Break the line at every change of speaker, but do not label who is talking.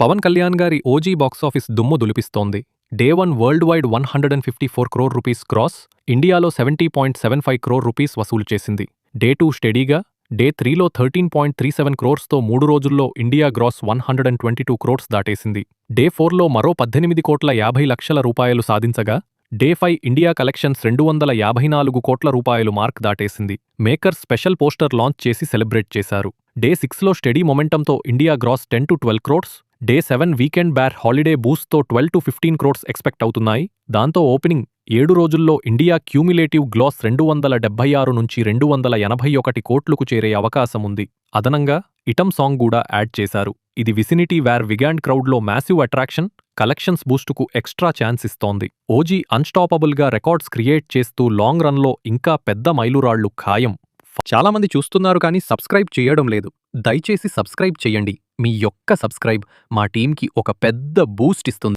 పవన్ కళ్యాణ్ గారి OG box office దుమ్ము దులిపిస్తోంది. Day 1 world wide 154 crore rupees gross, ఇండియాలో 70.75 crore రూపీస్ వసూలు చేసింది. డే 2 స్టెడీగా, డే 3లో 13.37 crores తో 3 రోజుల్లో ఇండియా గ్రాస్ 122 crores దాటేసింది. డే 4లో మరో 18,50,00,000 రూపాయలు సాధించగా, డే 5 ఇండియా కలెక్షన్స్ 254 కోట్ల రూపాయలు మార్క్ దాటేసింది. మేకర్స్ స్పెషల్ పోస్టర్ లాంచ్ చేసి సెలబ్రేట్ చేశారు. డే 6లో స్టెడీ మొమెంటంతో India gross 10 to 12 crores, day 7 weekend బ్యార్ హాలిడే బూస్ట్తో 12 to 15 crores ఎక్స్పెక్ట్ అవుతున్నాయి. దాంతో ఓపెనింగ్ 7 రోజుల్లో ఇండియా క్యూములేటివ్ గ్లాస్ 276 నుంచి 281 కోట్లకు చేరే అవకాశం ఉంది. అదనంగా ఇటమ్ సాంగ్ కూడా యాడ్ చేశారు. ఇది విసినిటీ వేర్ విగాండ్ క్రౌడ్లో మ్యాసివ్ అట్రాక్షన్, కలెక్షన్స్ బూస్టుకు ఎక్స్ట్రా ఛాన్స్ ఇస్తోంది. ఓజీ అన్స్టాపబుల్గా రికార్డ్స్ క్రియేట్ చేస్తూ లాంగ్ రన్లో ఇంకా పెద్ద మైలురాళ్లు ఖాయం. చాలామంది చూస్తున్నారు కానీ సబ్స్క్రైబ్ చేయడం లేదు. దయచేసి సబ్స్క్రైబ్ చేయండి. మీ యొక్క సబ్స్క్రైబ్ మా టీంకి ఒక పెద్ద బూస్ట్ ఇస్తుంది.